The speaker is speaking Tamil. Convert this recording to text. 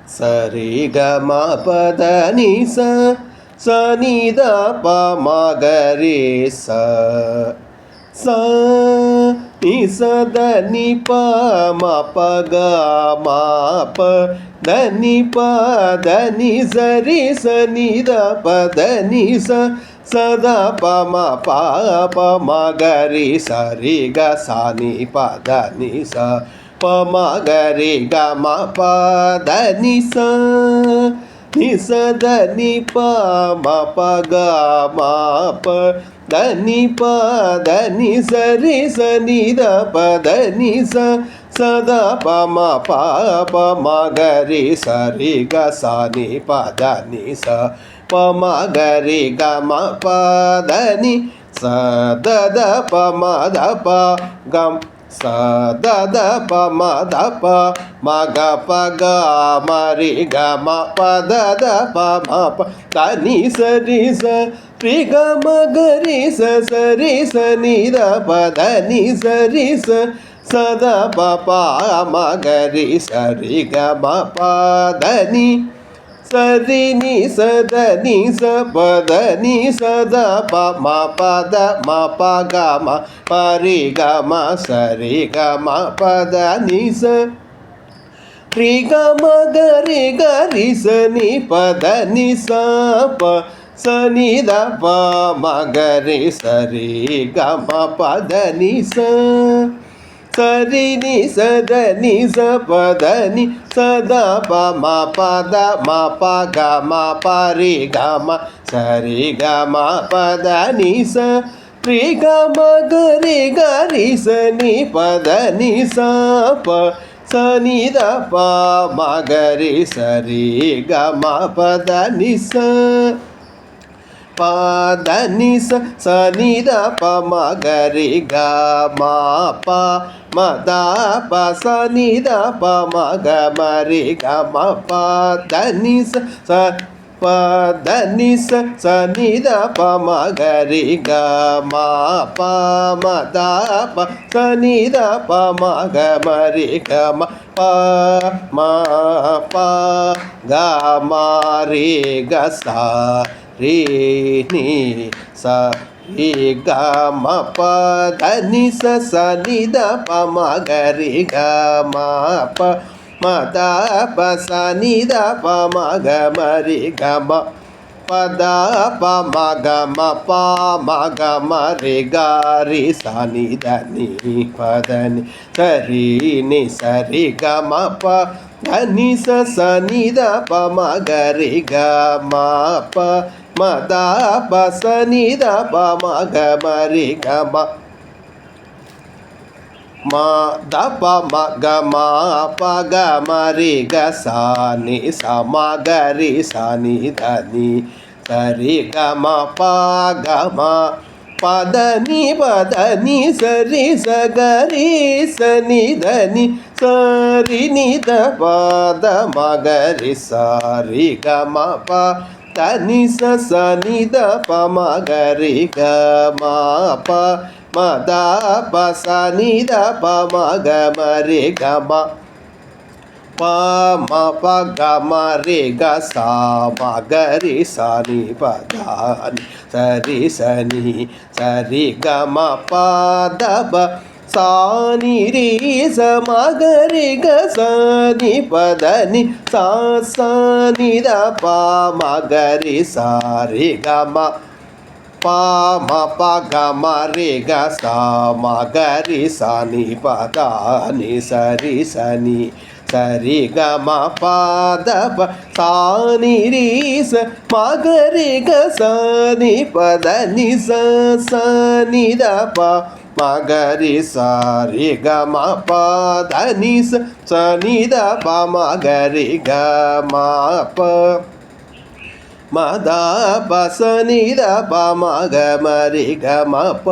சரி க ம பத நி ச ச நி த ப ம க ரே ச ச நி ச த நி ப ம ப க ம ப த நி ப த நி ச ரே ச நி த ப த நி ச ச த ப ம ப ப ம க ரே ச ரே க ச நி ப த நி ச ப ம க ரே க ம ப த நி ச நி ச த நி ப ம ப க ம ப த நி ப த நி ச ரே ச நி த ப த நி ச ச த ப ம ப ப ம க ரே ச ரே க ச நி ப த நி ச ப ம க ரே க ம ப த நி ச த த ப ம த ப க ச த த ப ம த ப ம க ப க ம ரே க ம ப த த ப ம ப த நி ச ரே ச ரே க ம க ரே ச ச ரே ச நி த ப த நி ச ரே ச ச த ப ப ம க ரே ச ரே க ம ப த நி ச ரே நி ச த நி ச ப த நி ச த ப ம ப த ம ப க ம ப ரே க ம ச ரே க ம ப த நி ச ரே க ம க ரே க ரே ச நி ப த நி ச ப ச நி த ப ம க ரே ச ரே க ம ப த நி ச ச ரே நி ச த நி ச ப த நி ச த ப ம ப த ம ப க ம ப ரே க ம ச ரே க ம ப த நி ச ரே க ம க ரே க ரே ச நி ப த நி ச ப ச நி த ப ம க ரே ச ரே க ம ப த நி ச ப த நி ச ச நி த ப ம க ரே க ம ப ம த ப ச நி த ப ம க ம ரே க ம ப த நி ச ச ப த நி ச ச நி த ப ம க ரே க ம ப ம த ப ச நி த ப ம க ம ரே க ம ப ம ப க ம ரே க ச ரே நி ச ரே க ம ப த நி ச ச நி த ப ம க ரே க ம ப ம த ப ச நி த ப ம க ம ரே க ம ப த ப ம க ம ப ம க ம ரே க ரே ச நி த நி ப த நி ச ரே நி ச ரே க ம ப த நி ச ச நி த ப ம க ரே க ம ப ம த ப ச நி த ப ம க ம ரே க ம ம த ப ம க ம ப க ம ரே க ச நி ச ம க ரே ச நி த நி ச ரே க ம ப க ம ப த நி ப த நி ச ரே ச க ரே ச நி த நி ச ரே நி த ப த ம க ரே ச ரே க ம ப த நி ச ச நி த ப ம க ரே க ம ப ம த ப ச நி த ப ம க ம ரே க ம ப ம ப க ம ரே க ச ம க ரே ச நி ப த நி ச ரே ச நி ச ரே க ம ப த ப சா நி ரே ச ம க ரே க ச நி ப த நி சா சா நி த ப ம க ரே ச ரே க ம ப ம ப க ம ரே க ச ம க ரே ச நி ப த நி ச ரே ச நி ச ரே க ம ப த ப சா நி ரே ச ம க ரே க ச நி ப த நி ச ச நி த ப ம க ரே ச ரே க ம ப த நி ச ச நி த ப ம க ரே க ம ப ம த ப ச நி த ப ம க ம ரே க ம ப